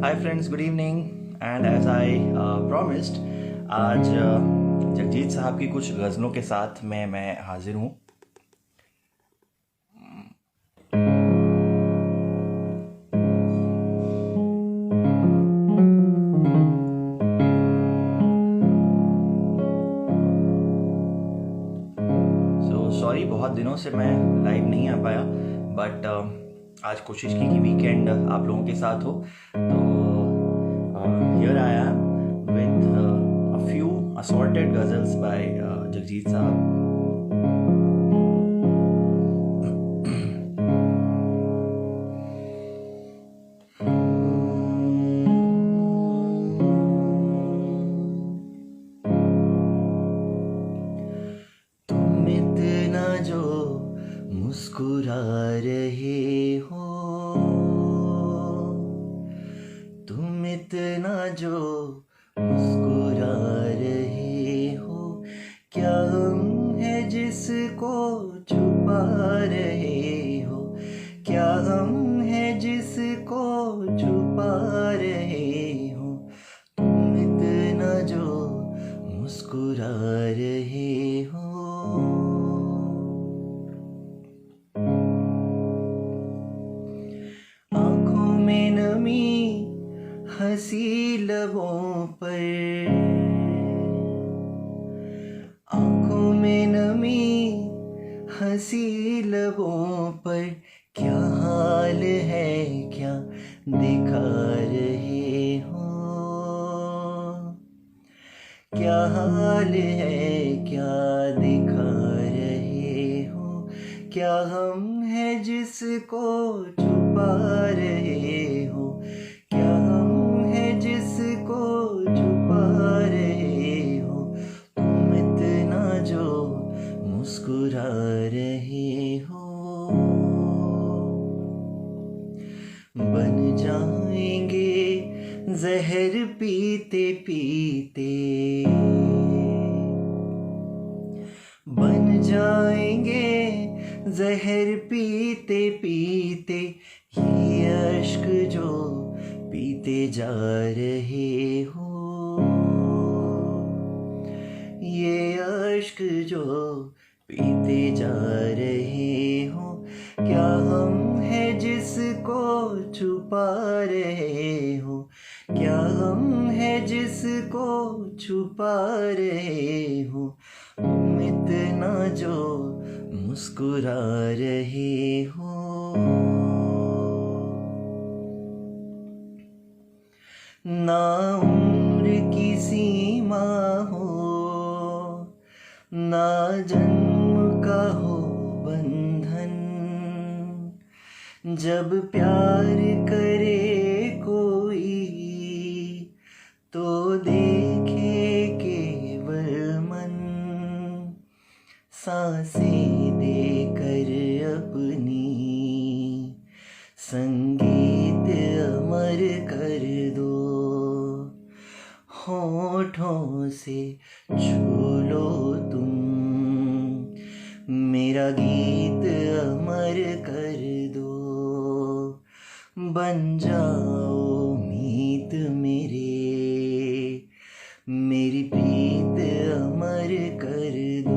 Hi friends, good evening. And as I promised, आज जगजीत साहब की कुछ गज़लों के साथ मैं हाजिर हूँ। सो सॉरी, बहुत दिनों से मैं लाइव नहीं आ पाया, बट आज कोशिश की कि वीकेंड आप लोगों के साथ हो। तो here I am with a few assorted ghazals by Jagjit साहब। तुम इतना जो मुस्कुरा रहे हो, तुम इतना जो मुस्कुरा रहे हो, क्या हम है जिसको छुपा रहे हो, क्या हम है जिसको छुपा रहे हो, तुम इतना जो मुस्कुरा रहे हो। आँखों में नमी, हंसी लबों पर, आँखों में नमी, हंसी लबों पर, क्या हाल है क्या दिखा रहे हो, क्या हाल है क्या दिखा रहे हो, क्या हम है जिसको छुपा रहे हो, क्या हम है जिसको छुपा रहे हो, तुम इतना जो मुस्कुरा रहे हो। बन जाएंगे जहर पीते पीते, बन जाएंगे जहर पीते पीते, ये अश्क जो पीते जा रहे हो, ये अश्क जो पीते जा रहे हो, क्या हम है जिसको छुपा रहे हो, क्या हम है जिसको छुपा रहे हो, तुम इतना जो मुस्कुरा रहे हो। ना उम्र की सीमा हो, ना जन्म का हो बंधन, जब प्यार करे कोई तो देखे केवल मन, सांसें देकर अपनी संगीत अमर कर दो, होठों से छू लो तुम, मेरा गीत अमर कर दो, बन जाओ मीत मेरी प्रीत अमर कर दो।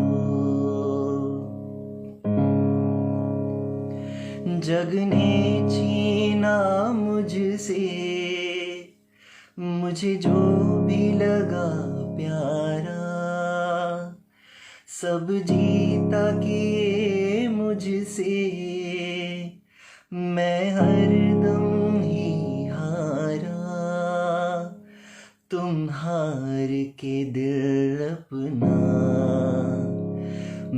जग ने छीना मुझसे मुझे जो भी लगा प्यारा, सब जीता किए मुझसे, मैं हरदम ही हारा, तुम हार के दिल अपना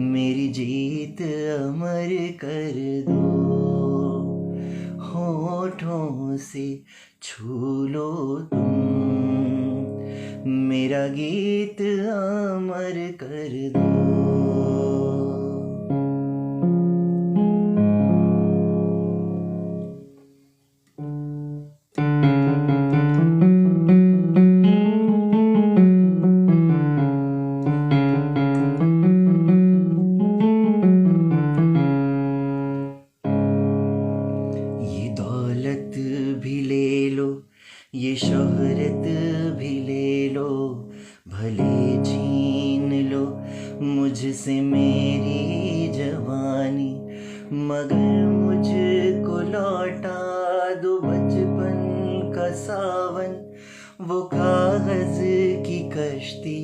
मेरी जीत अमर कर दो, होठों से छू लो तुम मेरा गीत अमर कर दो। ये दौलत भी ले लो, ये शोहरत भी ले लो, भले छीन लो मुझसे मेरी जवानी, मगर मुझको लौटा दो बचपन का सावन, वो कागज की कश्ती,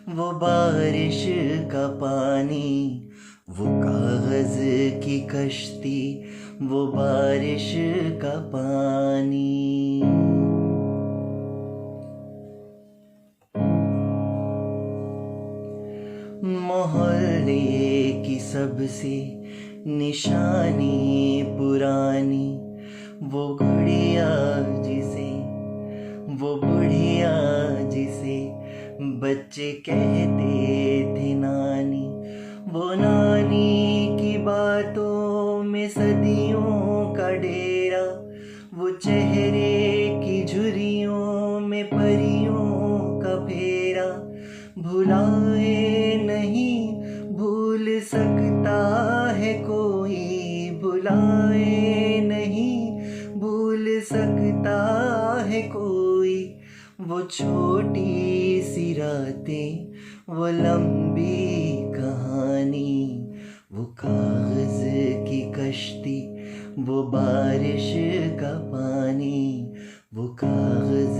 वो बारिश का पानी, वो कागज की कश्ती, वो बारिश का पानी। मोहल्ले की सबसे निशानी पुरानी, वो गुड़िया जिसे, वो बुढ़िया जिसे बच्चे कहते थे नानी, वो नानी की बातों में सदियों का डेरा, वो चेहरे की झुर्रियों में परियों का फेरा, भुलाए नहीं भूल सकता है कोई, भुलाए नहीं भूल सकता है कोई, वो छोटी सी रातें, वो लंबी कहानी, वो कागज की कश्ती, वो बारिश का पानी, वो कागज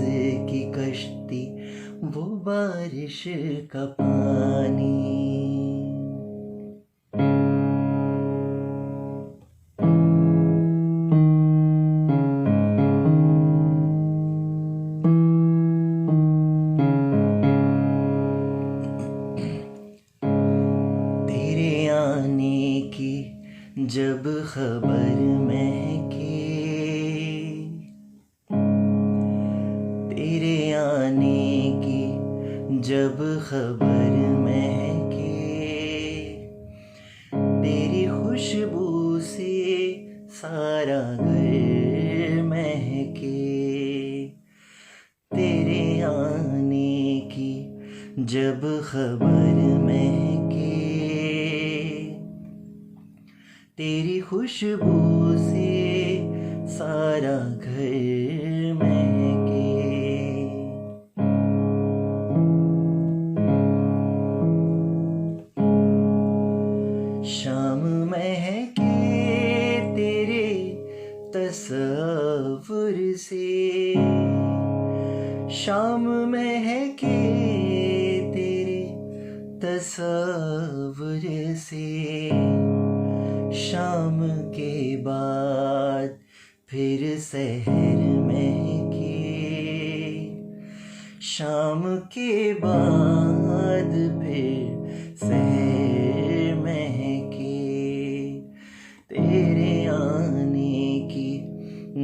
की कश्ती, वो बारिश का पानी। तेरे आने की जब खबर महके, तेरे आने की जब खबर महके, तेरी खुशबू से सारा घर महके, तेरे आने की जब खबर महके, तेरी खुशबू से सारा घर महके। शाम महके तेरे तस्वुर से, शाम महके तेरे तस्वुर से, शाम के बाद फिर सहर महके, शाम के बाद फिर सहर महके, तेरे आने की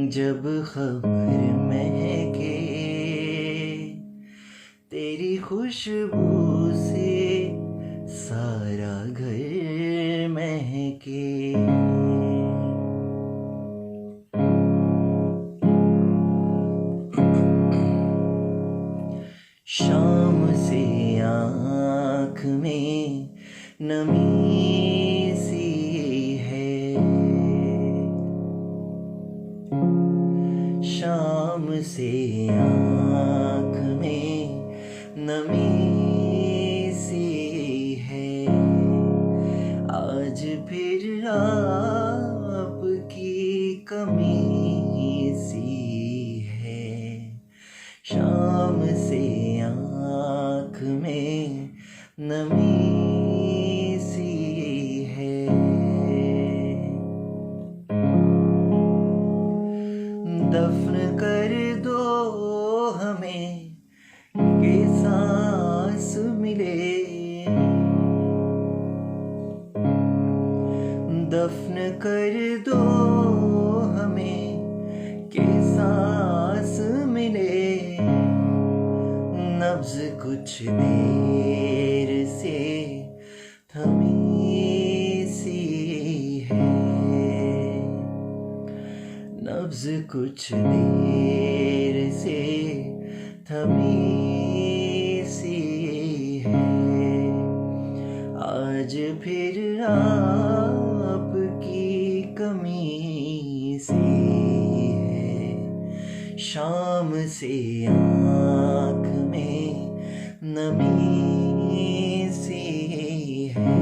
जब खबर महके, तेरी खुशबू से सारा घर महके। शाम से आँख में नमी सी है, शाम से आँख में नमी सी है, आज फिर आपकी कमी सी है, शाम से आँख में नमी सी है। दो हमें के सांस मिले, नब्ज कुछ देर से थमी सी है, नब्ज कुछ देर से थमी सी है। आज फिर आपकी कमी से है, शाम से आँख में नमी सी है।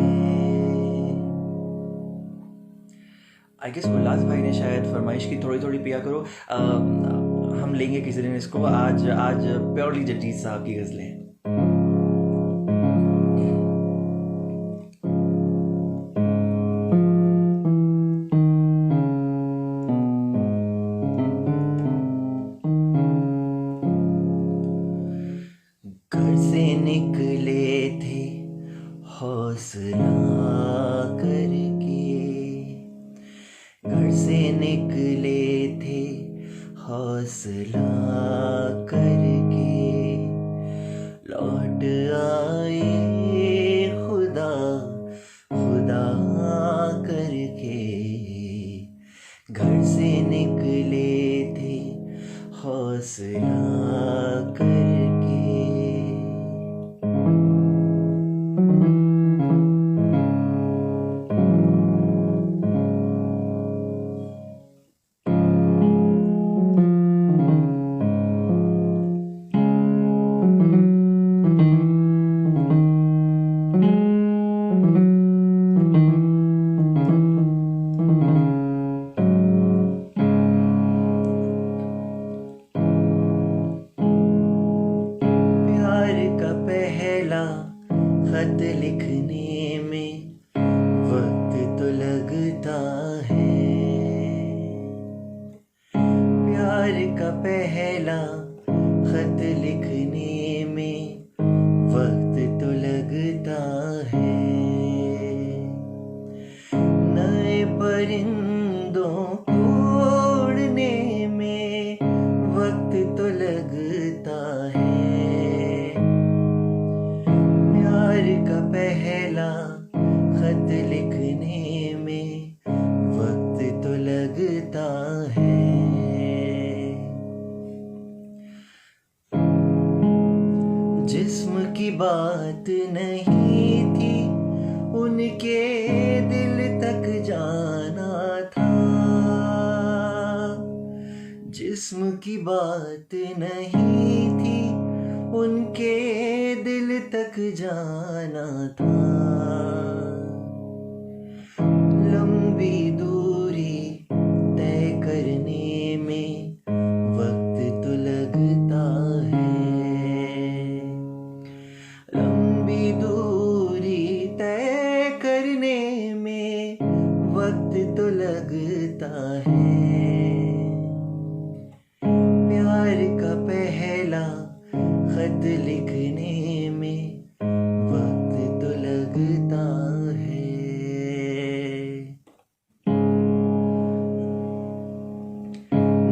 आई गेस उल्लास भाई ने शायद फरमाइश की थोड़ी थोड़ी पिया करो। हम लेंगे किसी दिन इसको। आज प्योरली जगजीत साहब की गजलें। घर से निकले थे हौसला करके, घर से निकले थे हौसला करके, लौट आए खुदा खुदा करके। घर से निकले थे हौसला करके। खत लिखने में वक्त तो लगता है, प्यार का पहला खत लिखने में वक्त तो लगता है। नए परिंदों को उड़ने में वक्त तो लगता है, का पहला खत लिखने में वक्त तो लगता है। जिस्म की बात नहीं थी, उनके दिल तक जाना था। जिस्म की बात नहीं थी, उनके दिल तक जाना था। लंबी दूरी तय करने में वक्त तो लगता है, लंबी दूरी तय करने में वक्त तो लगता है। प्यार का पहला खत लिखने में वक्त तो लगता है।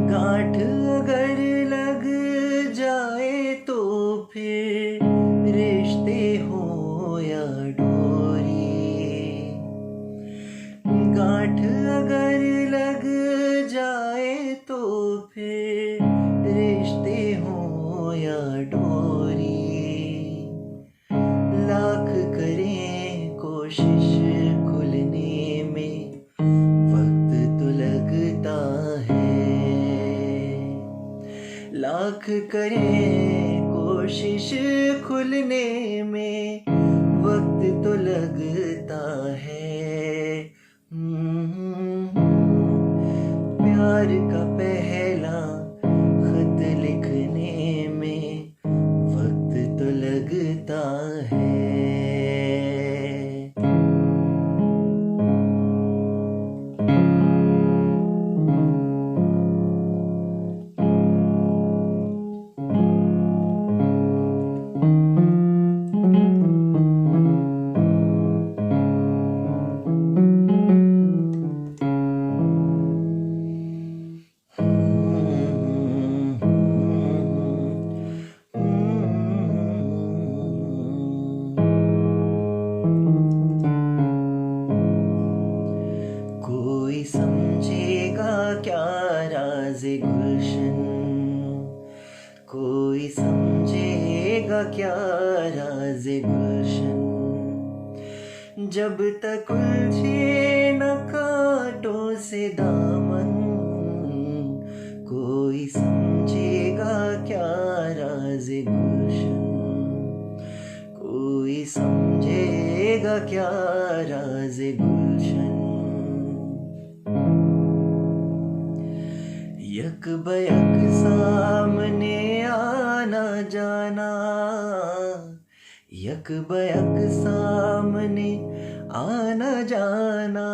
गांठ अगर लग जाए तो फिर रिश्ते हो या डोरी, गांठ अगर लग जाए तो फिर रिश्ते हो या डोरी। लाख करें कोशिश खुलने में वक्त तो लगता है, लाख करें कोशिश खुलने में वक्त तो लगता है। प्यार का पहला खत लिखने में वक्त तो लगता है। कोई समझेगा क्या राज़े गुलशन, कोई समझेगा क्या राज़े गुलशन, जब तक उलझे न कांटों से दामन। कोई समझेगा क्या राज़े गुलशन, कोई समझेगा क्या राज़े गुलशन। यक बयक सामने आना जाना, यक बयक सामने आना जाना,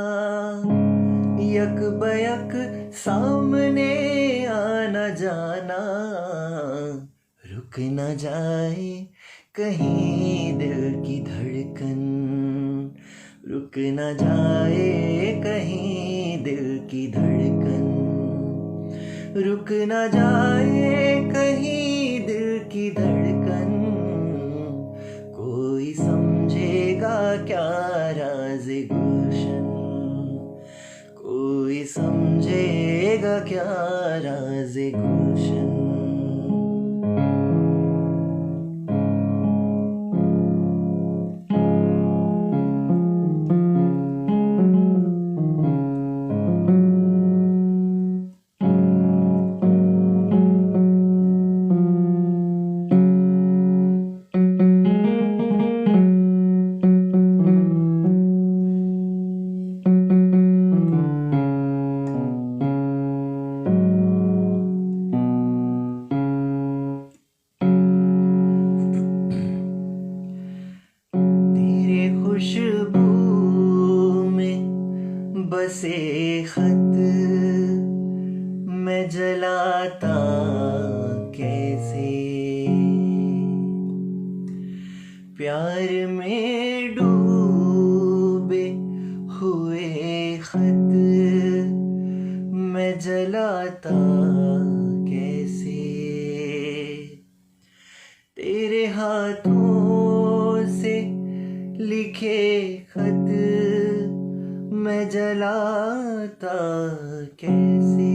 यक बयक सामने आना जाना, रुक न जाए कहीं दिल की धड़कन, रुक न जाए कहीं दिल की धड़कन, रुक न जाए कहीं दिल की धड़कन। कोई समझेगा क्या राज़े गुलशन, कोई समझेगा क्या राज़े गुलशन। खुशबू में बसे खत मैं जलाता कैसे, प्यार में डूबे हुए खत मैं जलाता कैसे, तेरे हाथों से लिखे खत मैं जलाता कैसे,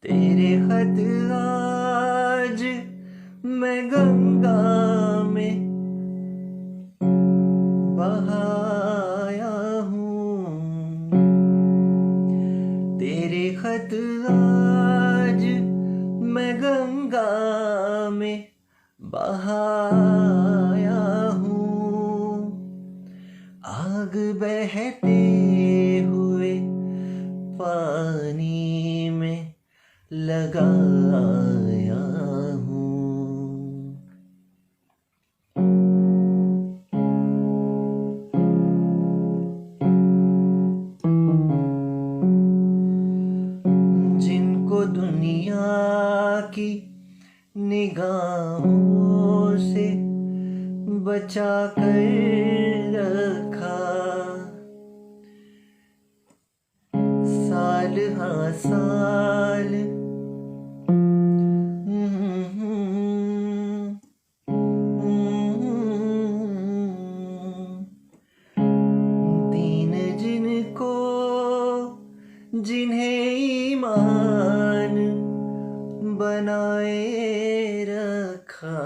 तेरे खत आज मैं गंगा में बहाया हूँ, तेरे खत आज मैं गंगा में बहाया हूँ, आग बहते हुए पानी में लगाया हूँ। जिनको दुनिया की निगाहों से बचा कर रखा, साल हाँ साल दीन जिनको जिन्हें ईमान बनाए रखा,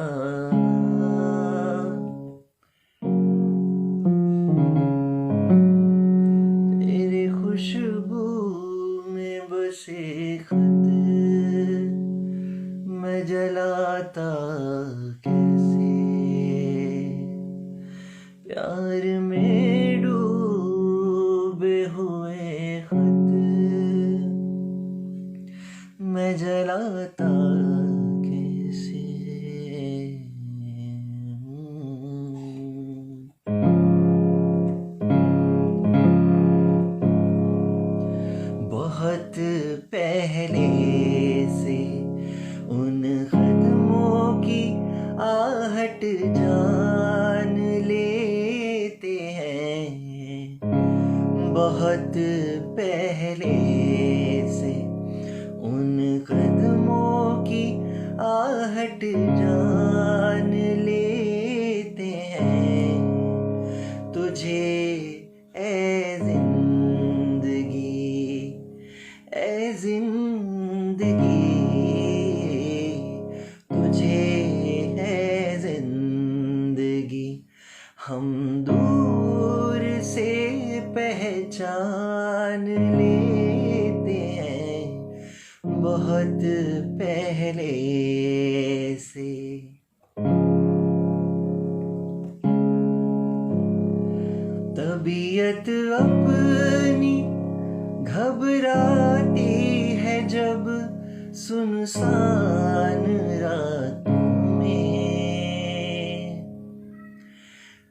तेरे खुशबू में बसे खत मैं जलाता कैसे, प्यार में डूबे हुए खत मैं जलाता कैसे। बहुत पहले से उन कदमों की आहट जान लेते हम दूर से पहचान लेते हैं बहुत पहले से। तबीयत अपनी घबराती है जब सुनसान रातों में।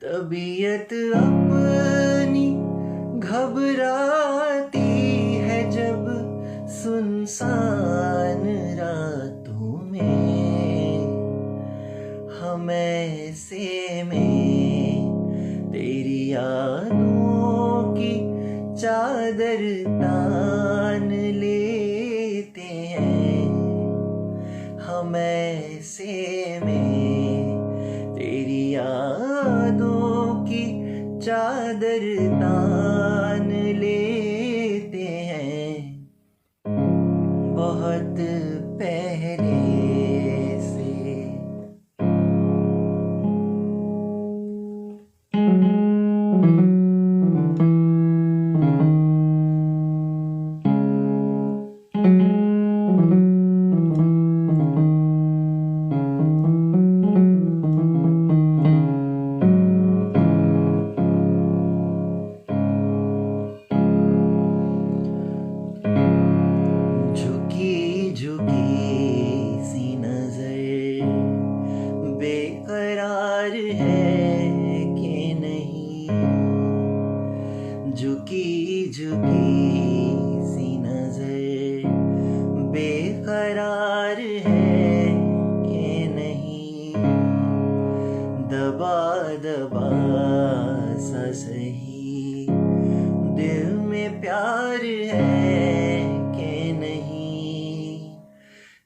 तबीयत अपनी घबराती है जब सुनसान रातों में। हम ऐसे में तेरी यादों की चादर तान लेते हैं। हम ऐसे में तेरी यादों की चादर तान लेते हैं बहुत पहले से। झुकी झुकी सी नजर बेकरार है कि नहीं। झुकी झुकी सी नजर बेकरार है कि नहीं। दबा दबा सा सही दिल में प्यार है कि नहीं।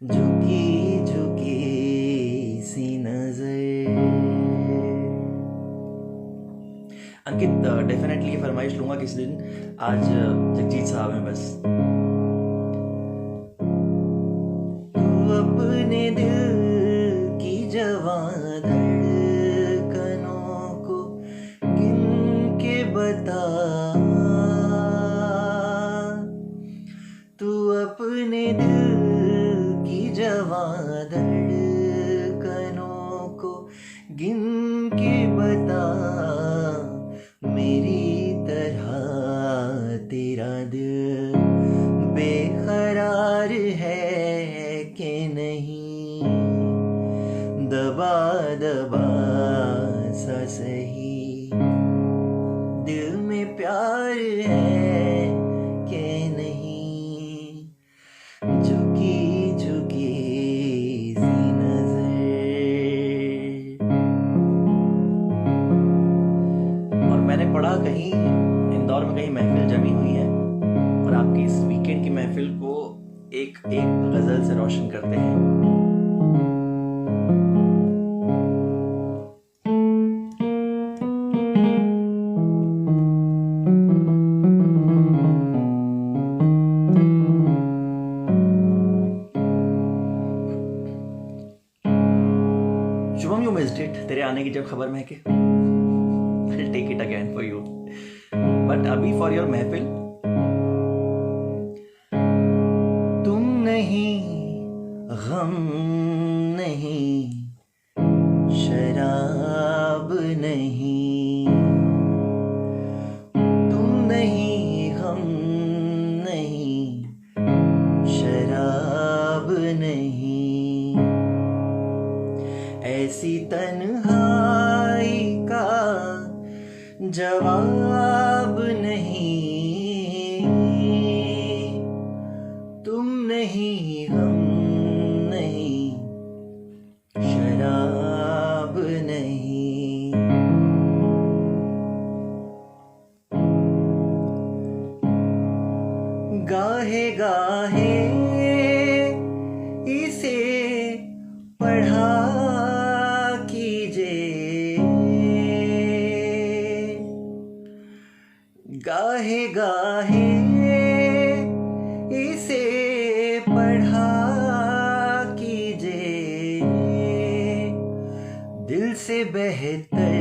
झुकी झुकी सी नजर। अंकित डेफिनेटली फरमाइश लूंगा किसी दिन। आज जगजीत साहब हैं बस। तू अपने दिल की जवां धड़कनों को गिन के बता। तू अपने दिल की जवां धड़कनों को गिन के बता। मेरी तरह तेरा दिल बेकरार है कि नहीं। दबा दबा सा सही दिल में प्यार है कि नहीं। झुकी झुकी सी नजर। और मैंने पढ़ा कहीं इंदौर में कहीं महफिल जमी हुई है और आपकी इस वीकेंड की महफिल को एक एक गजल से रोशन करते हैं। Shubham, you missed it. तेरे आने की जब खबर महके, I'll take it again for you. But अभी for your महफिल। तुम नहीं, गम नहीं, शराब नहीं। तुम नहीं, गम नहीं, शराब नहीं। ऐसी तन्हाई का जवाब नहीं। तुम नहीं, हम नहीं, शराब नहीं। गाहे गाहे इसे पढ़ा कीजिए। गाहे गाहे इसे पढ़ा कीजिए। दिल से बेहतर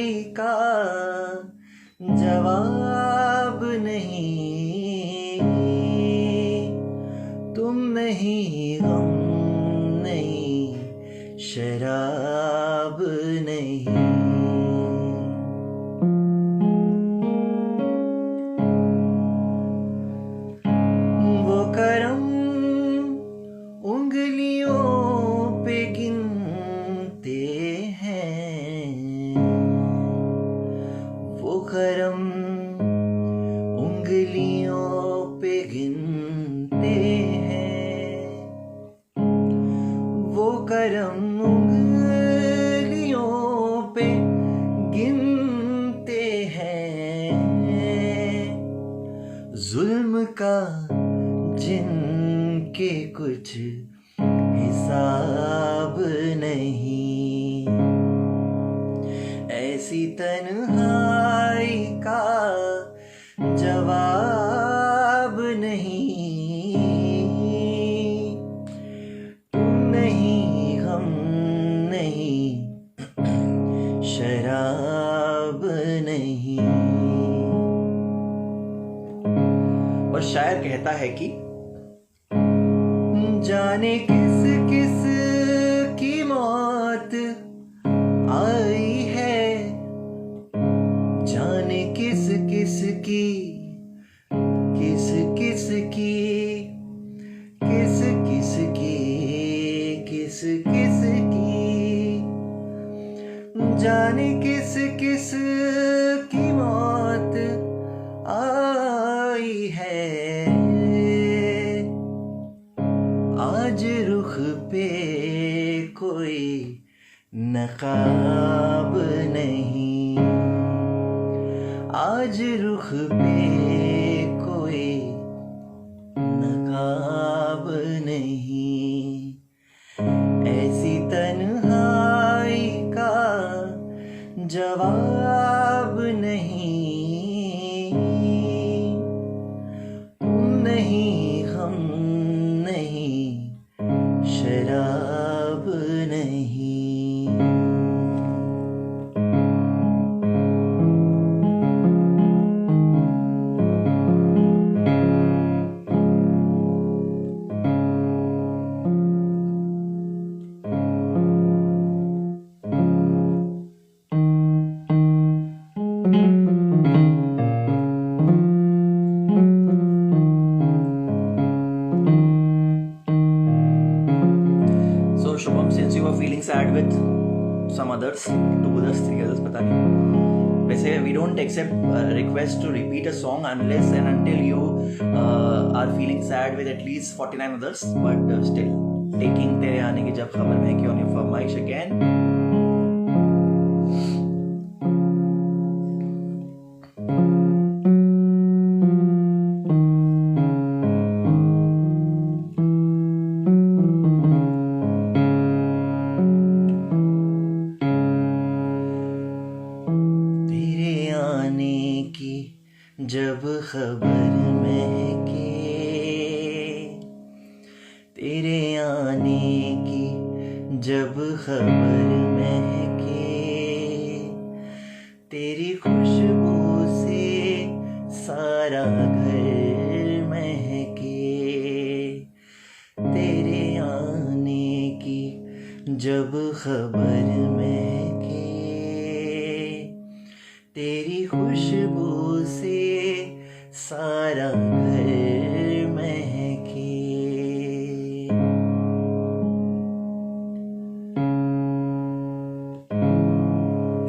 तन्हाई का जवाब नहीं, तुम नहीं, गम नहीं, शराब नहीं। वो करम उंगलियों पे गिनते हैं, वो करम उंगलियों पे गिनते हैं, वो करम उंगलियों पे गिनते हैं, जुल्म का जिनके कुछ हिसाब नहीं, ऐसी तन्हाई का जवाब नहीं, तुम नहीं, हम नहीं, शराब नहीं। और शायर कहता है कि जाने किस किस की मौत आई है, जाने किस किस की, किस किस की, किस किस की, किस किस की, जाने किस किस की मौत आई है, आज रुख पे कोई नकाब नहीं, आज रुख पे कोई नकाब नहीं, ऐसी तन्हाई का जवाब नहीं, तुम नहीं, हम नहीं, शराब नहीं। Shubham, since you were feeling sad with some others, 2 others, 3 others, पता नहीं। वैसे we don't accept request to repeat a song unless and until you are feeling sad with at least 49 others. But still, taking तेरे आने की जब खबर महकी on your फरमाइश again. जब खबर महके, तेरे आने की जब खबर महके, तेरी खुशबू से सारा घर महके, तेरे आने की जब खबर महके, तेरी खुशबू से सारा घर महके।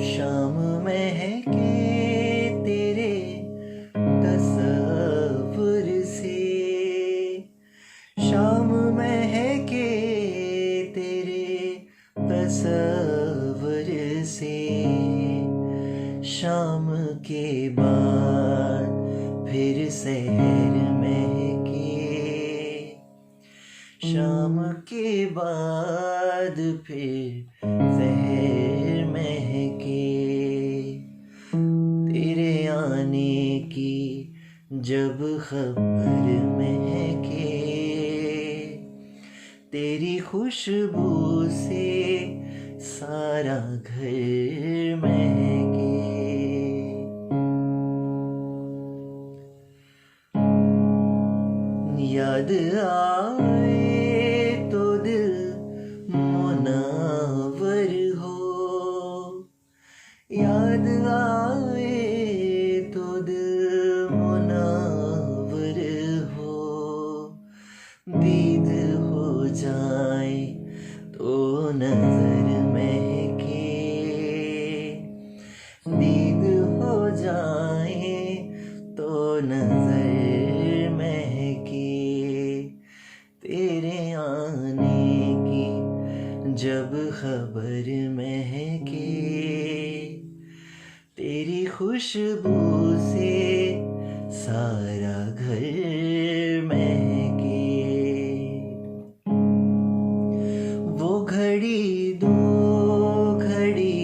शाम महके तेरे तसव्वुर से, शाम महके तेरे तसव्वुर से, शाम के बाद फिर सहर महके, शाम के बाद फिर सहर महके, तेरे आने की जब खबर महके, तेरी खुशबू से सारा घर महके। याद आए तो दिल मुनव्वर हो, याद आए तो दिल मुनव्वर हो, दीद हो जाए तो नजर महके, दीद हो जाए तो नजर महके, तेरे आने की जब खबर महके, तेरी खुशबू से सारा घर महके। वो घड़ी दो घड़ी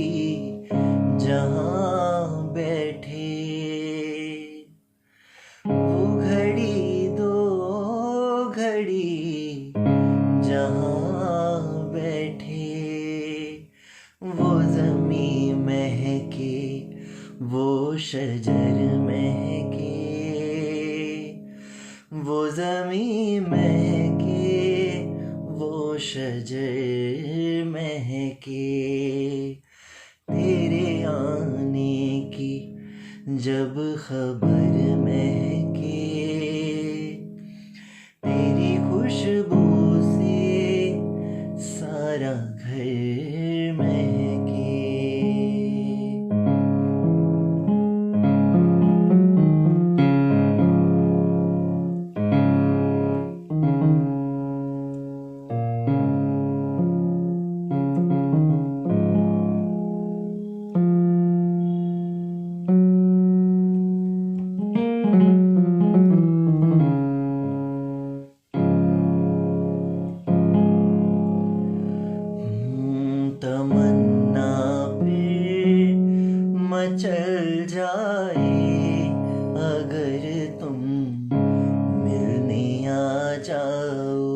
जहाँ बैठे, वो घड़ी दो घड़ी जहाँ बैठे, वो ज़मीं महके, वो शजर महके, वो ज़मीं महके, वो शजर महके, तेरे आने की जब खबर महके, तेरी खुशबू से सारा घर महके। तमन्ना फिर मचल जाए अगर तुम मिलने आ जाओ,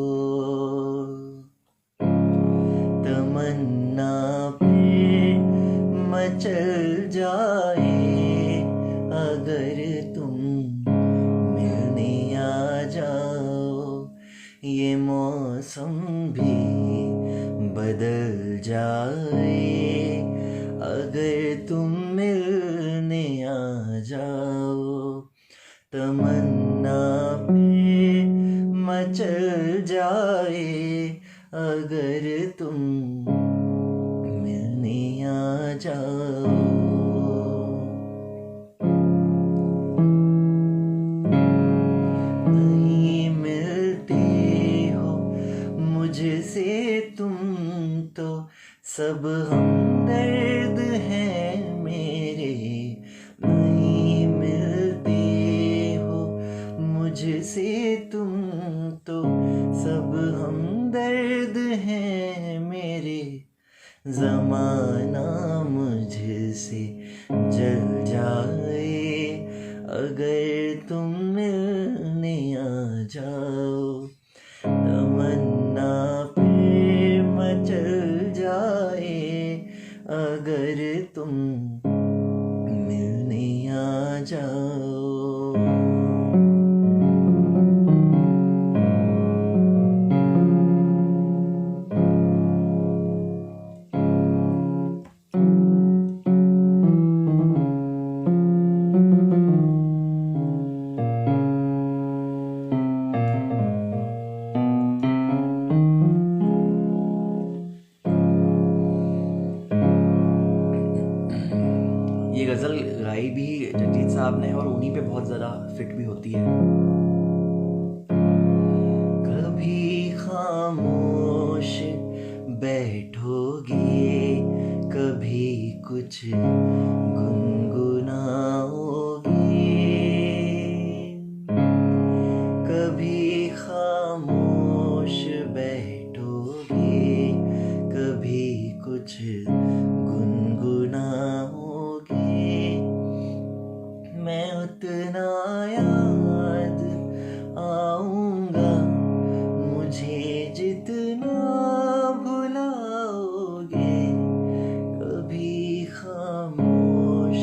तमन्ना फिर मचल जाए अगर तुम मिलने आ जाओ, ये मौसम भी बदल जाए अगर तुम मिलने आ जाओ, तमन्ना पे मचल जाए अगर तुम मिलने आ जाओ। नहीं मिलते हो मुझसे तुम तो सब हमदर्द हैं मेरे, नहीं मिलते हो मुझसे तुम तो सब हमदर्द हैं मेरे, ज़माना मुझसे जल जाए अगर तुम मिलने आ जाओ, तमन्ना फिर मचल जाए अगर तुम मिलने आ जाओ। ये गज़ल गाई भी जगजीत साहब ने और उन्हीं पे बहुत ज़्यादा फिट भी होती है। कभी खामोश बैठोगे, कभी कुछ गुनगुनाओगे, कभी खामोश बैठोगे, कभी कुछ गुनगुनाओगे, मैं उतना याद आऊँगा मुझे जितना भुलाओगे, कभी खामोश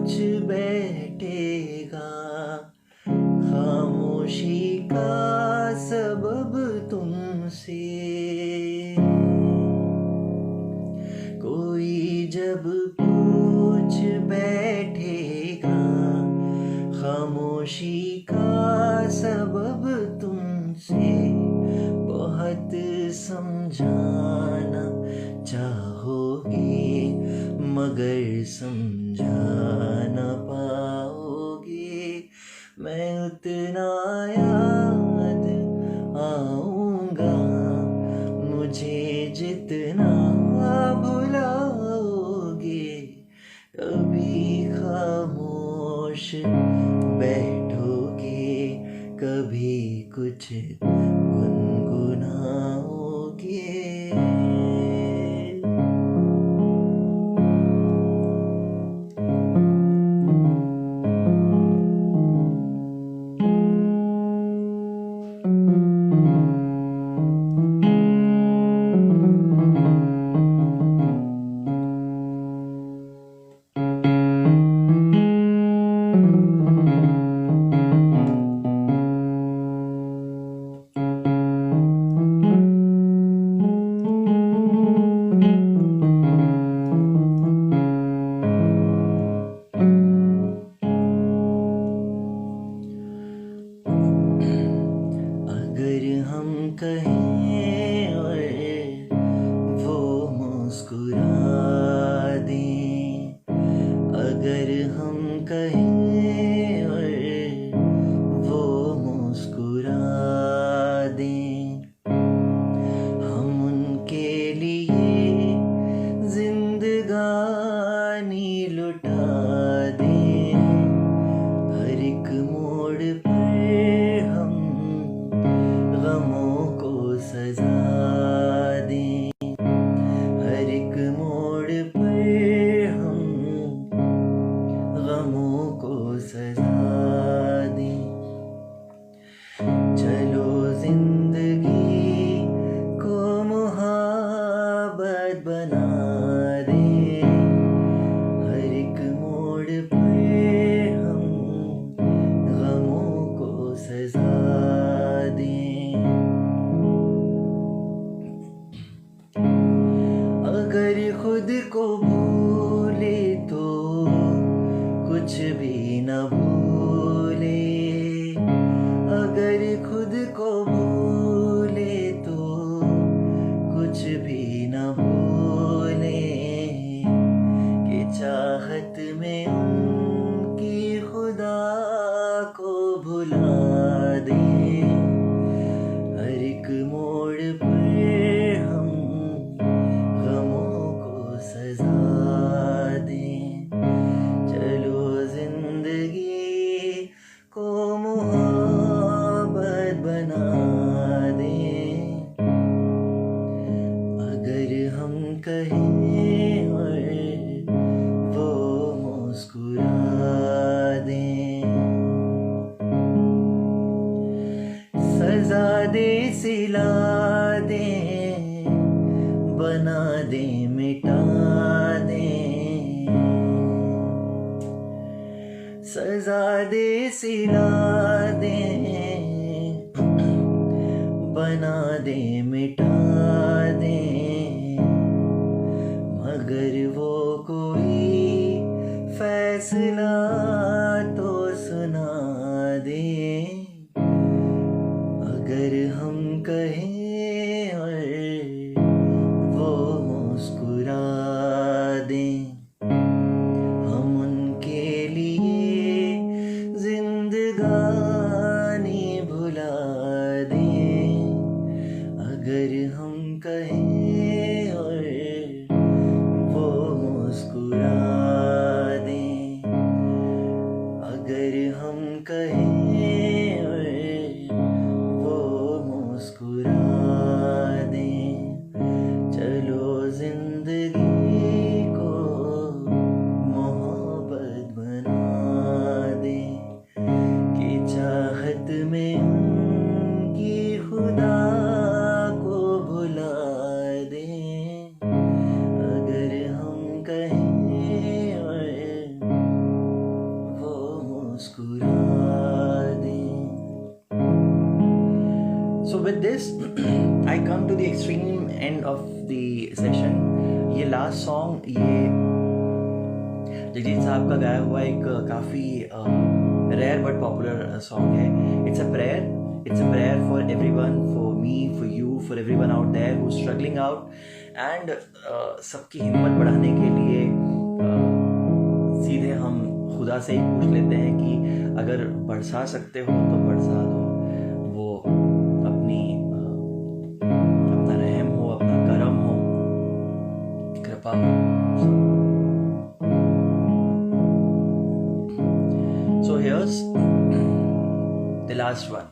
पूछ बैठेगा, खामोशी का सबब तुमसे। कोई जब पूछ बैठेगा, खामोशी का सबब तुमसे। बहुत समझाना चाहोगे मगर समझा न पाओगे। मैं उतना याद आऊंगा मुझे जितना भुलाओगे। कभी खामोश बैठोगे, कभी कुछ गुनगुनाओगे। अगर हम कहें और वो मुस्कुरा दें, अगर हम कहें और वो मुस्कुरा दें, हम उनके लिए जिंदगानी लुटा दें। हर एक मोड़ पर हम गमों को सजा दें, हर एक मोड़ पर हम गमों को सजा दें। चलो जिंदगी को मुहाबत बना दें, हर एक मोड़ पर हम गमों को सजा दें। अगर खुद को भूले तो कुछ भी न भूले, अगर खुद को भूले तो कुछ भी न भूले। कि चाहत में उनकी खुदा को भुला दें, हर एक मोड़ पर हम गमों को सजा दें। चलो जिंदगी को मुहाबत बना दें, अगर हम कहें और वो मुस्कुरा दें। सजा दे सिला दें, बना दे मिटा दें, सजा दे सिला दें, बना दे मिटा दें। मगर वो कोई फैसला तो सुना दें, अगर हम कहें और वो मुस्कुरा दें। हम उनके लिए जिंदगानी भुला दें, अगर हम कहें और वो मुस्कुरा दें, अगर हम कहें और वो मुस्कुरा दें। चलो जिंदगी को मोहब्बत बना दें, कि चाहत में उनकी खुदा को भुला दें, अगर हम कहें और with this, I come to the extreme end of the session. ये last song ये जगजीत साहब का गाया हुआ एक काफ़ी rare but popular song है. It's a prayer. It's a prayer for everyone, for me, for you, for everyone out there who's struggling out. And सबकी हिम्मत बढ़ाने के लिए सीधे हम खुदा से ही पूछ लेते हैं कि अगर बरसा सकते हो तो बरसा दो. वो अपना रहम हो, अपना करम हो, कृपा हो. So here's the last one.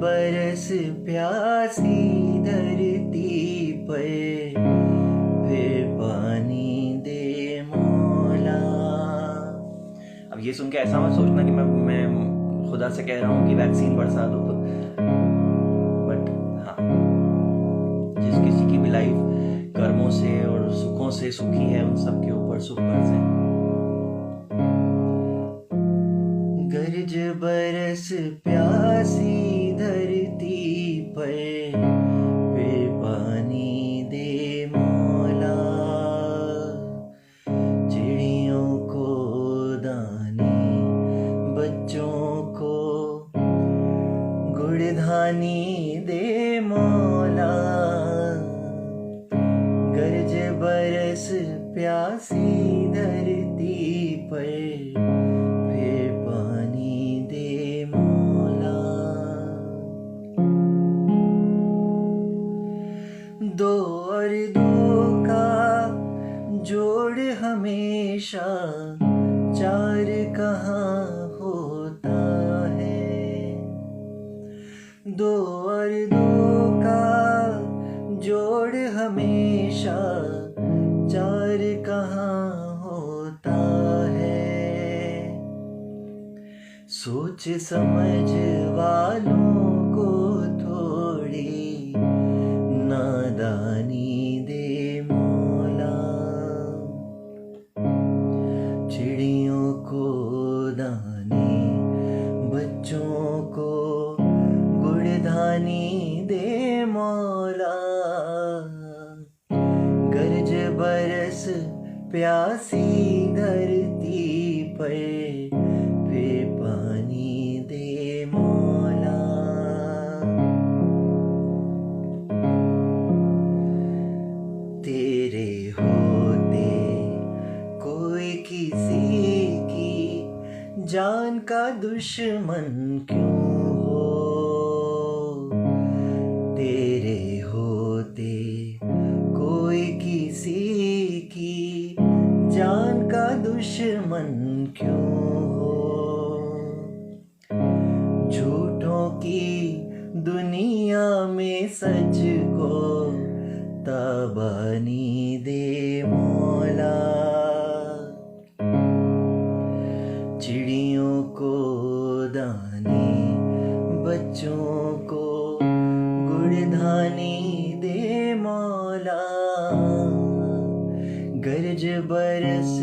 बरस प्यासी धरती पर फिर पानी दे मौला. अब ये सुन के ऐसा मत सोचना कि मैं खुदा से कह रहा हूँ कि वैक्सीन बरसा दो. बट हाँ, जिस किसी की भी लाइफ कर्मों से और सुखों से सुखी है, उन सब के ऊपर सुख बरसे. गरज बरस प्यासी धरती पर फिर पानी दे मौला. चिड़ियों को दाने, बच्चों को गुड़धानी दे मौला. गरज बरस प्यासी धरती पर फिर पानी दे मौला. दो और दो का जोड़ हमेशा चार कहाँ होता है. दो और दो का जोड़ हमेशा चार कहाँ होता है. सोच समझ वालों को थोड़ी नादानी दे मौला. चिड़ियों को दाने, बच्चों को गुड़धानी दे मौला. गरज बरस प्यासी धरती पर फिर पानी दे मौला. तेरे होते कोई किसी की जान का दुश्मन क्यों हो. तेरे होते कोई किसी की जान का दुश्मन क्यों हो. झूठों की दुनिया में सच को तबानी दे मौला. चिड़ियों को दाने, बच्चों को गुड़धानी दे मौला. गरज बरस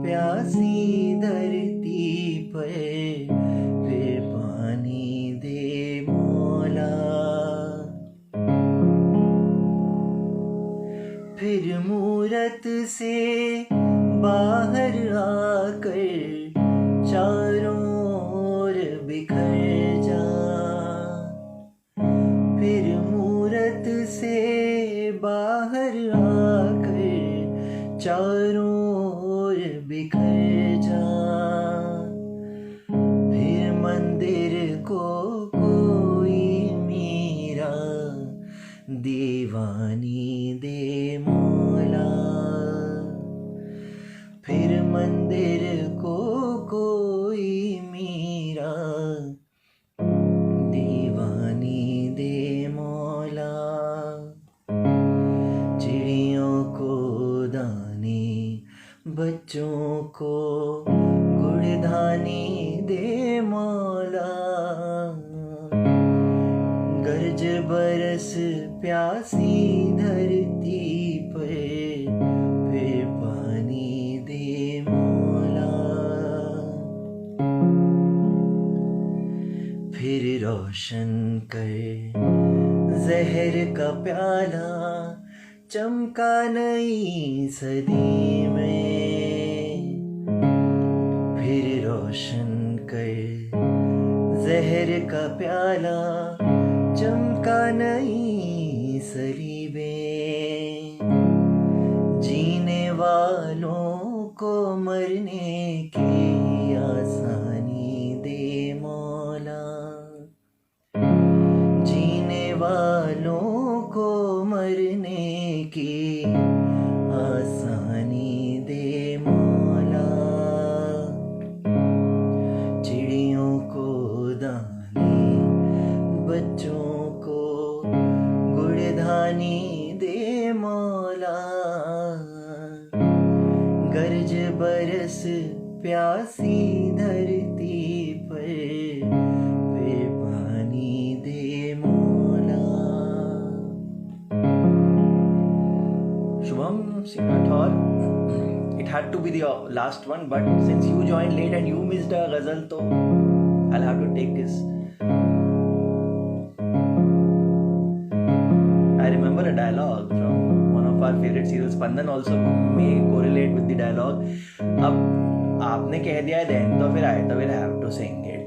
प्यासी धरती पर फिर पानी दे मौला. फिर मूरत से बाहर आकर चारों ओर बिखर जा. फिर मूरत से बाहर आकर चारों ओर बिखर जा. फिर मंदिर को कोई मंदिर को कोई मीरा, दीवानी दे मौला। चिड़ियों को दाने, बच्चों को गुड़धानी दे मौला। गरज बरस प्यासी धरती पर, फिर पानी दे मौला। फिर रोशन कर जहर का प्याला, चमका नई सदी में। फिर रोशन कर जहर का प्याला, चमका नई सलीबे। जीने वालों को मरने की आसानी दे मौला। जीने वालों को मरने की आसानी दे मौला। चिड़ियों को दाने, बच्चों को गुड़धानी दे मौला। गरज बरस प्यासी धरती पर, फिर पानी दे मौला। Shubham Singh Rathore, it had to be the last one, but since you joined late and you missed a ghazal, so I'll have to take this. I remember a dialogue from one of our favorite serials. Spandan also may correlate with the dialogue. अब आपने कह दिया है then, तो फिर I will have to sing it.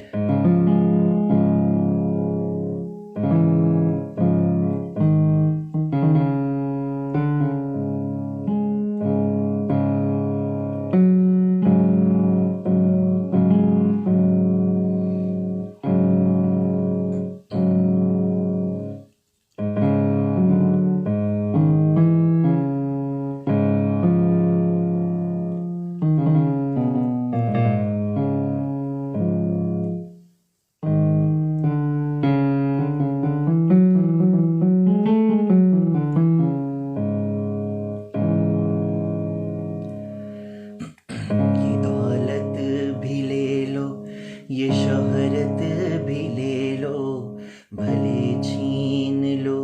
ये शोहरत भी ले लो, भले छीन लो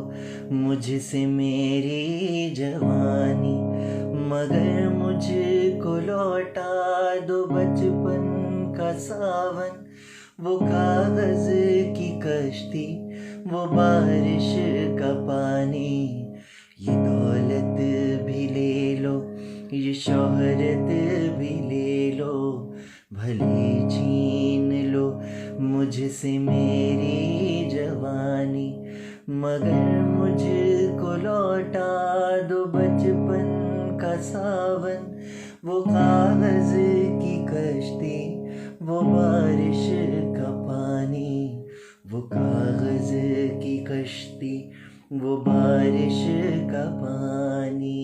मुझसे मेरी जवानी, मगर मुझको लौटा दो बचपन का सावन। वो कागज की कश्ती, वो बारिश का पानी। ये दौलत भी ले लो, ये शोहरत भी ले लो, भले छीन लो मुझसे मेरी जवानी, मगर मुझको लौटा दो बचपन का सावन। वो कागज की कश्ती, वो बारिश का पानी। वो कागज की कश्ती, वो बारिश का पानी।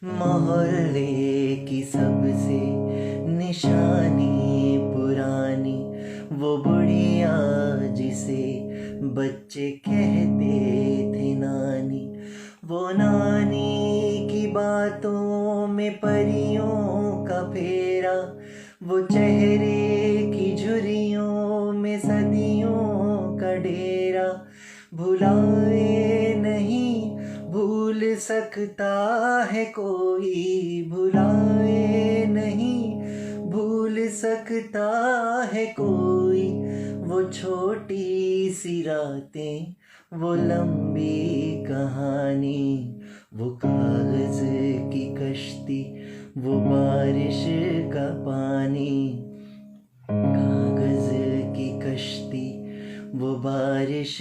मोहल्ले की सबसे निशानी पुरानी, वो बुढ़िया जिसे बच्चे कहते थे नानी। वो नानी की बातों में परियों का फेरा, वो चेहरे की झुर्रियों में सदियों का डेरा। भुलाए नहीं भूल सकता है कोई, भुलाए नहीं भूल सकता है कोई। वो छोटी सी रातें, वो लंबी कहानी। वो कागज की कश्ती, वो बारिश का पानी। कागज की कश्ती, वो बारिश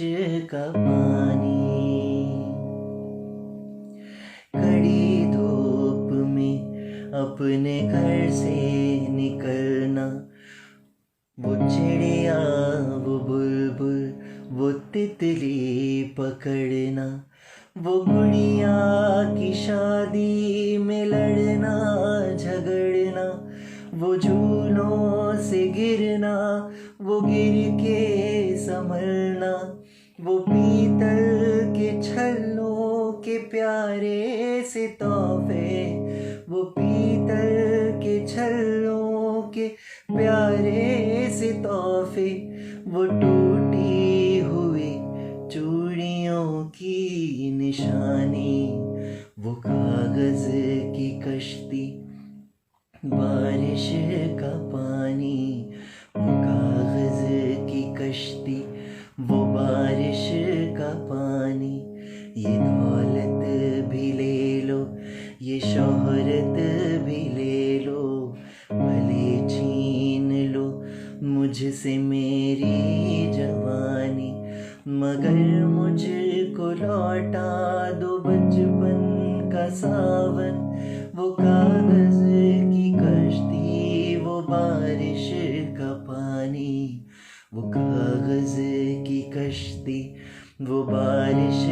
का पानी। कड़ी धूप में अपने घर से निकलना, वो चिड़िया, वो बुलबुल, वो तितली पकड़ना। वो गुड़िया की शादी में लड़ना झगड़ना, वो झूलों से गिरना, वो गिर के संभलना, वो पीतल के छल्लों के प्यारे से तोहफे, वो पीतल के छल्लों के प्यारे से तोहफे, वो टूटी हुई चूड़ियों की निशानी, वो कागज की कश्ती, बारिश का पानी, वो कागज की कश्ती, वो बारिश का पानी। ये दौलत भी ले लो, ये शोहरत भी ले लो, भले छीन लो मुझसे मेरी जवानी, मगर मुझको लौटा दो बचपन का सावन, वो कागज की कश्ती, वो बारिश का पानी, वो कागज की कश्ती, वो बारिश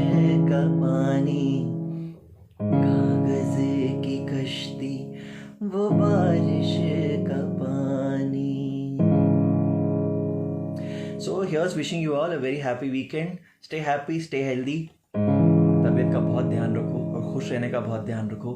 का पानी, कागज की कश्ती, वो बारिश का पानी। So here's wishing you all a very happy weekend. Stay happy, stay healthy. तबीयत का बहुत ध्यान रखो और खुश रहने का बहुत ध्यान रखो।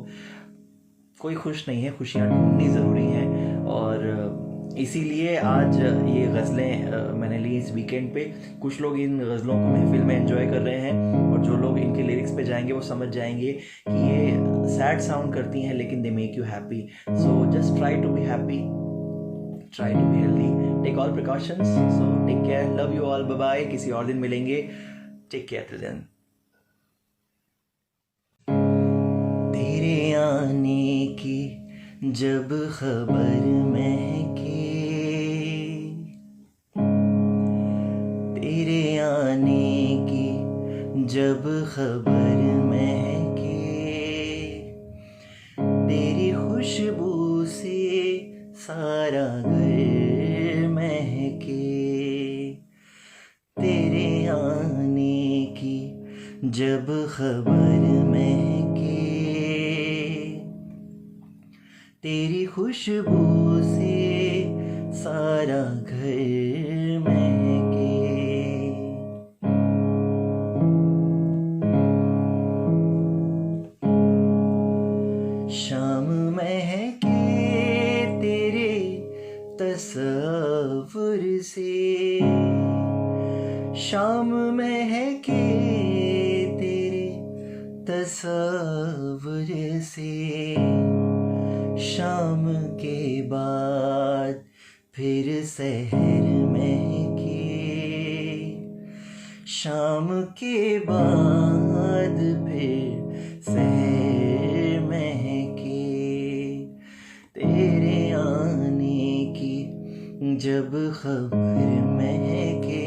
कोई खुश नहीं है, खुशियाँ ढूंढनी ज़रूरी हैं, और इसीलिए आज ये गज़लें मैंने ली इस वीकेंड पे। कुछ लोग इन गज़लों को महफिल में एंजॉय कर रहे हैं, और जो लोग इनके लिरिक्स पे जाएंगे वो समझ जाएंगे कि ये सैड साउंड करती हैं लेकिन they make you happy. So just try to be happy, try to be healthy, take all precautions, so take care, love you all, bye bye, किसी और दिन मिलेंगे, take care till then। तेरे आने की जब खबर महके, तेरे आने की जब खबर महके, तेरी खुशबू से सारा घर महके, तेरे आने की जब खबर महके, तेरी खुशबू से सारा घर महके। शाम महके तसव्वुर से, शाम महके तेरे तसव्वुर से, शाम के बाद फिर सहर महके, शाम के बाद फिर सहर महके, तेरे आने की जब खबर महके,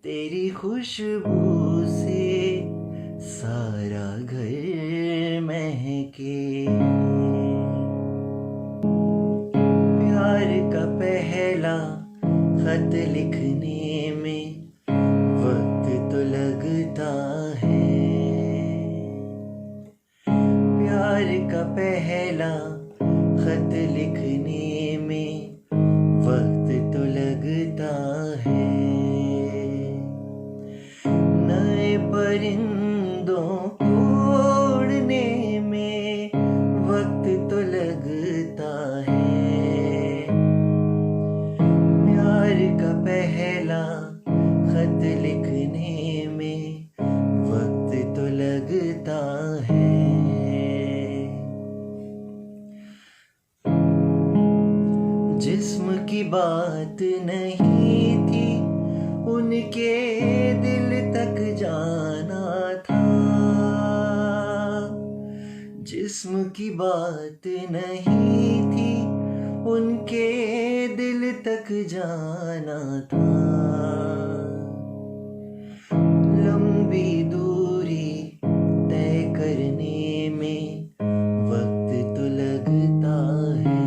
तेरी खुशबू से सारा घर महके। प्यार का पहला खत लिखने में वक्त तो लगता है, प्यार का पहला खत लिखने में वक्त तो लगता है, नए परिंदों को उड़ने में वक्त तो लगता है, प्यार का पहला खत लिखने में वक्त तो लगता है। जिस्म की बात नहीं थी, उनके दिल तक जाना था, जिस्म की बात नहीं थी, उनके दिल तक जाना था, लंबी दूरी तय करने में वक्त तो लगता है,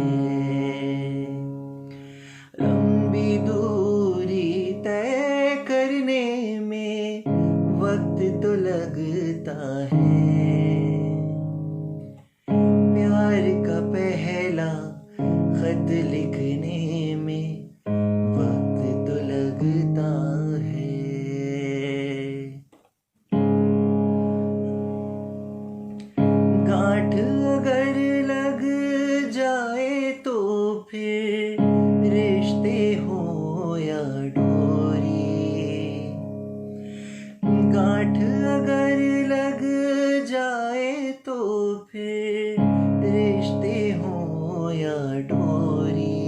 लंबी दूरी तय करने में वक्त गांठ अगर लग जाए तो फिर रिश्ते हो या डोरी, गांठ अगर लग जाए तो फिर रिश्ते हो या डोरी,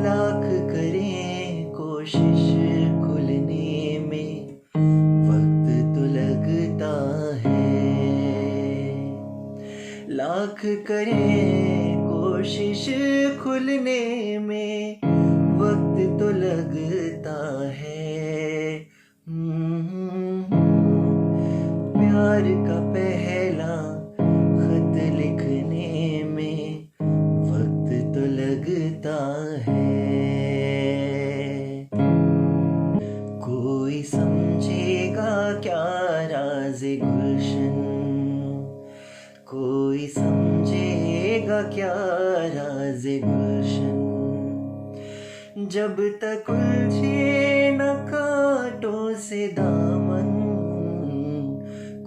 लाख करें कोशिश खुलने में वक्त तो लगता है, लाख करें कोशिश खुलने में वक्त तो लगता है। प्यार का पहला खत लिखने में वक्त तो लगता है। कोई समझेगा क्या राज़े गुलशन, कोई समझेगा क्या राज़े गुलशन, जब तक उलझे न कांटों से दामन,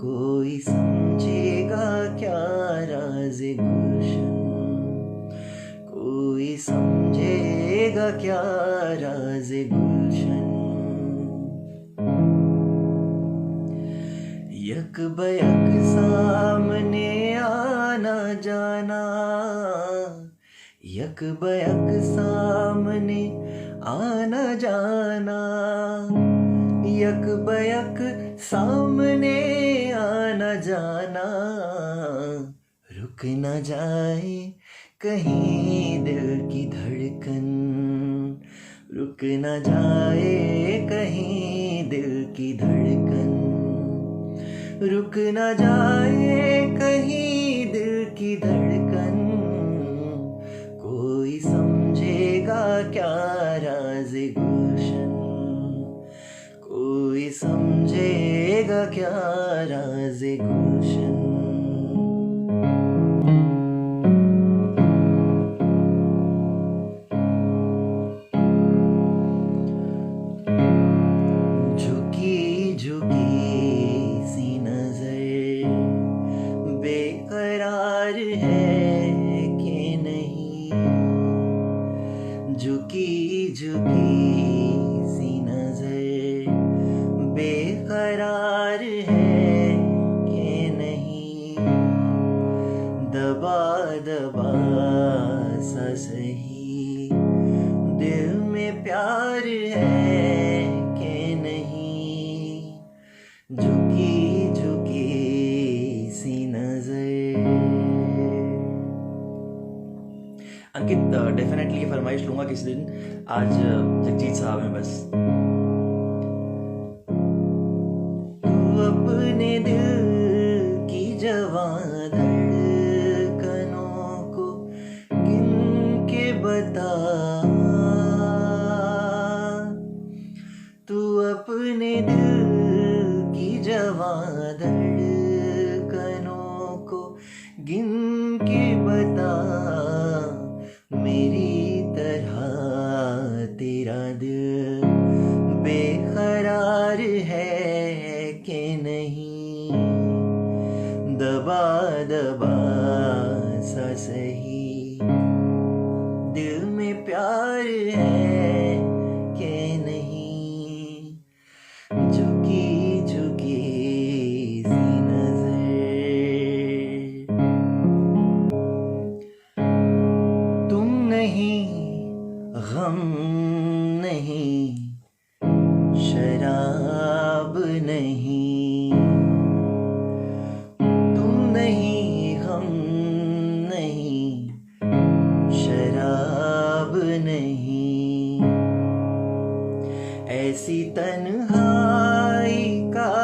कोई समझेगा क्या राज़े गुलशन, कोई समझेगा क्या राज़े गुलशन। यक बयक सामने आना जाना, यक बयक सामने आना जाना, यक बयक सामने आना जाना, रुक न जाए कहीं दिल की धड़कन, रुक न जाए कहीं दिल की धड़कन, रुक न जाए कहीं दिल की धड़कन। कोई समझेगा क्या राज़े गुलशन, कोई समझेगा क्या राज़े गुलशन। झुकी झुकी सी नजर बेकरार है कि नहीं, झुकी झुकी सी नजर बेकरार है कि नहीं, दबा दबा सा सही दिल में प्यार है कि नहीं, झुकी झुकी सी नजर। अंकित डेफिनेटली फरमाइश लूंगा किसी दिन, आज जगजीत साहब हैं बस। तू अपने दिल की जवां धड़कनों को गिन के बता, तू अपने दिल की जवां धड़कनों को गिन के बता, मेरी तरह तेरा दिल बेकरार है कि नहीं, दबा दबा सा सही दिल में प्यार है कि नहीं, झुकी झुकी सी नजर। तुम नहीं गम नहीं शराब नहीं, तुम नहीं गम नहीं शराब नहीं, ऐसी तन्हाई का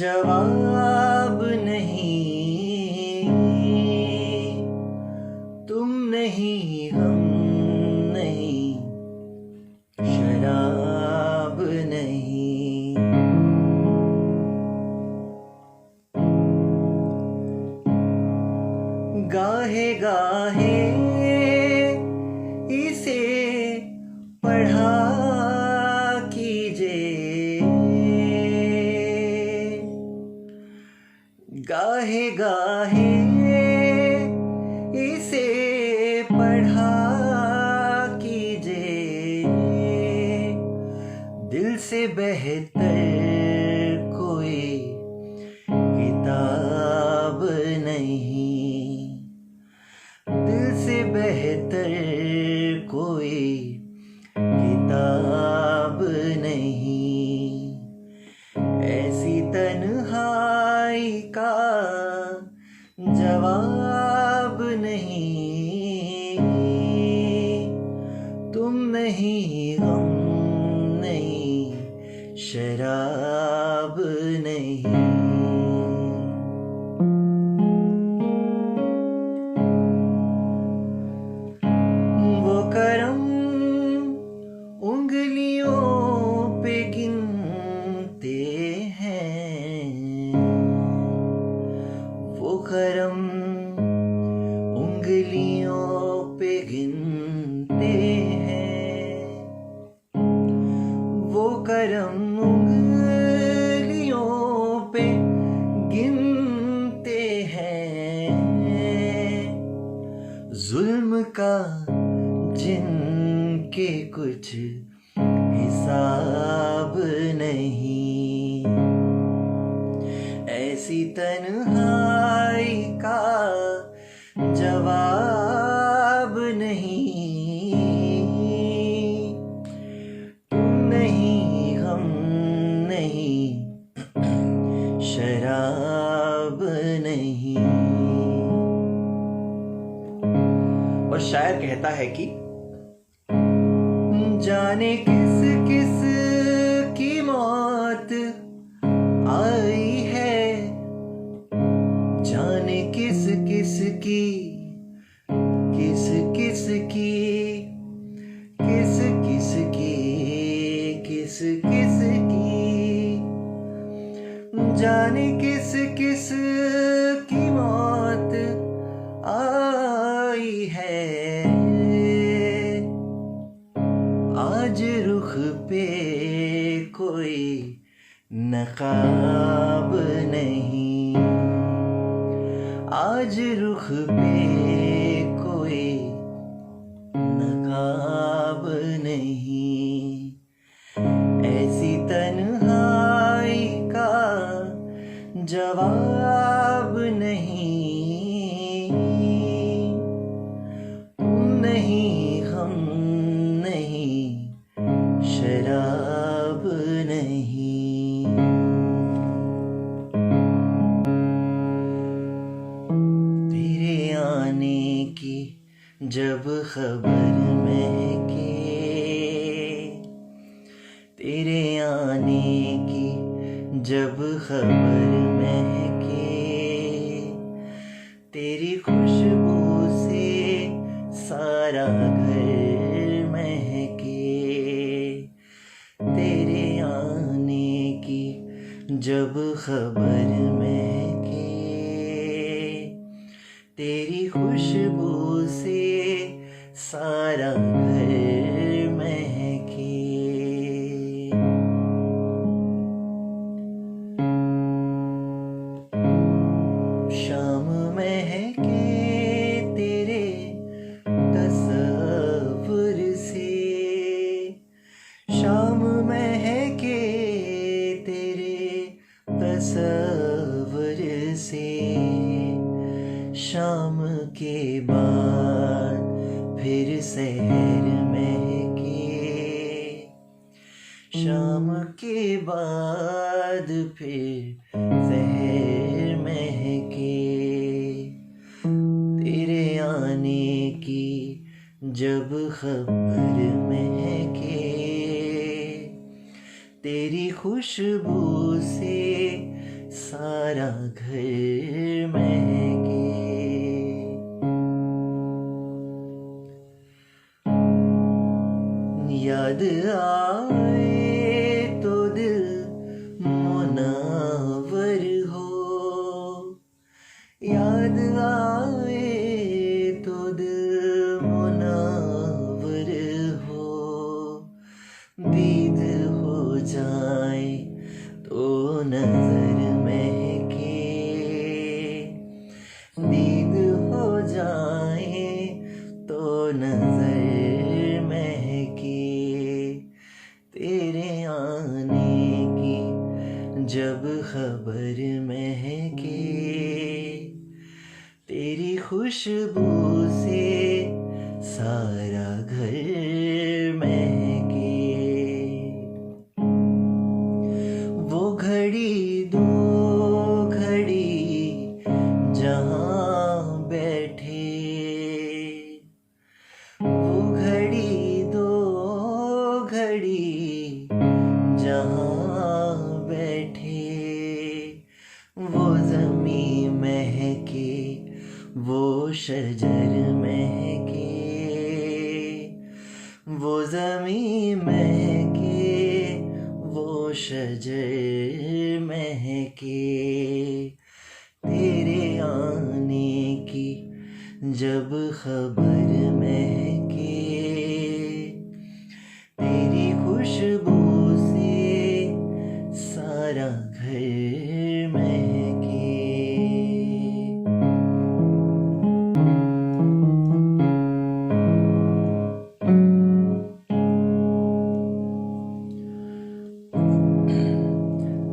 जवाब नहीं, तुम नहीं हम नहीं शराब नहीं। गाहे गाहे इसे पढ़ा कीजिए, गाहे गाहे इसे पढ़ा कीजिए, दिल से बेहतर कोई किताब नहीं, दिल से बेहतर कोई किताब नहीं। ऐसी तन्हाई का जवाब नहीं, तुम नहीं, गम नहीं, शराब नहीं। वो करम उंगलियों पे गिनते हैं, वो करम उंगलियों पे गिनते हैं, वो करम उंगलियों पे गिनते हैं। जुल्म का जिनके कुछ हिसाब नहीं, ऐसी तन्हाई का जवाब नहीं, तुम नहीं, हम नहीं, शराब नहीं। और शायर कहता है कि जाने किस किस की मौत आई है, जाने किस किस की, किस किस की, किस किस की, किस किस की, जाने किस किस की मौत आई है। आज रुख पे कोई नकाब नहीं, आज रुख पे कोई नकाब नहीं, ऐसी तन्हाई का जवाब नहीं, तुम नहीं, हम नहीं, शराब नहीं। तेरे आने की जब खबर महके, तेरे आने की जब खबर महके, तेरी खुशबू से सारा घर महके, तेरे आने की जब खबर महके, तेरी खुशबू से सारा घर महके। शाम महके तेरे तसव्वुर से, शाम महके तेरे तसव्वुर से, शाम के बाद फिर सहर महके, शाम के बाद फिर सहर महके, तेरे आने की जब खबर महके, तेरी खुशबू से सारा घर महके। याद आए तो दिल मुनव्वर हो, याद आए तो दिल मुनव्वर हो, दीद हो जाए तो नजर महके, खुशबू से सारा घर महके, वो घड़ी दो घड़ी जहाँ बैठे, वो घड़ी दो घड़ी जहाँ बैठे, वो ज़मीं महके, वो शजर महके, वो ज़मीं महके, वो शजर महके, तेरे आने की जब खबर महके, तेरी खुशबू से सारा घर महके।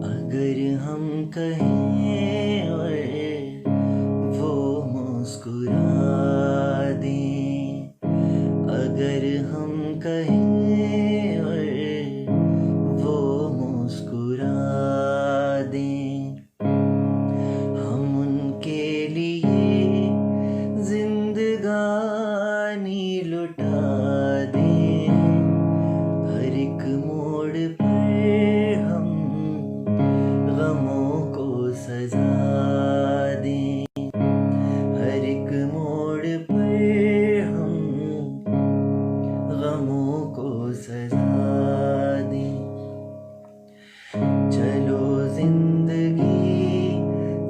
अगर हम कहें और वो मुस्कुरा दें, अगर हम कहें और वो मुस्कुरा दें, हम उनके लिए जिंदगानी लुटा दें, हर एक मोड़ पर हम गमों को सजा दें, हर एक मोड़ पर हम गमों को सजा दें। चलो जिंदगी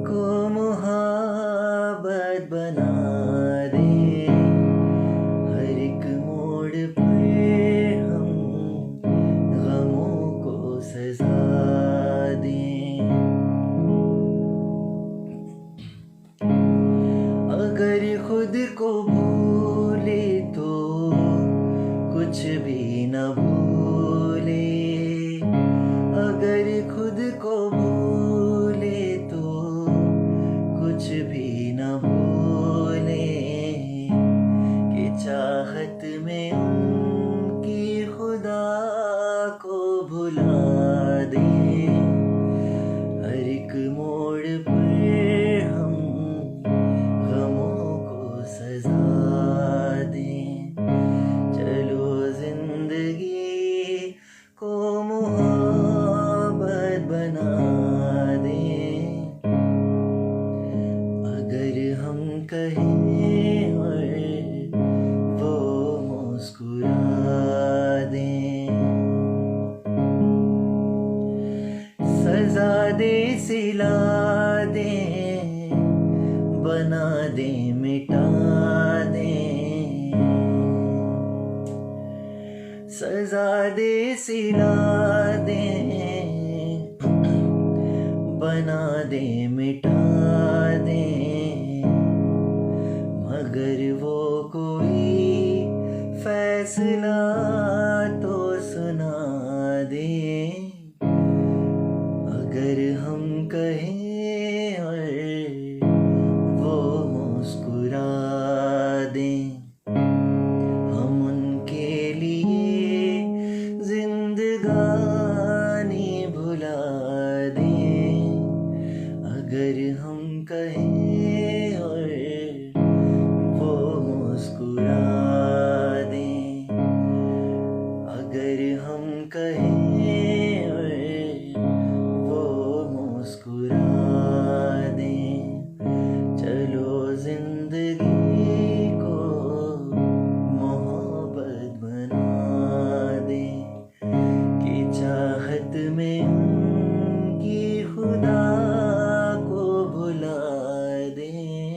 को मुहाबत बना दें, हर एक मोड़ पर हम गमों को सजा दें। अगर खुद को भूले तो कुछ भी न भूले, अगर खुद को भूले तो कुछ भी न भूले, कि चाहत में उनकी खुदा को भुला दे, हर एक मोड़ पर हम गमों को सजा दें। चलो जिंदगी को मुहाबत बना दें, अगर हम कहें और वो मुस्कुरा दें। सजा दे सिला दे, बना दे मिटा दे, सजा दे सिला दे, बना दे मिटा दे, मगर वो कोई फैसला तो सुना दे, अगर हम कहें और वो मुस्कुरा दें, हम उनके लिए जिंदगानी भुला दें, अगर हम कहें और वो मुस्कुरा दें, अगर हम कहें और वो मुस्कुरा दें। चलो जिंदगी को मोहब्बत बना दें, कि चाहत में उनकी खुदा को भुला दें।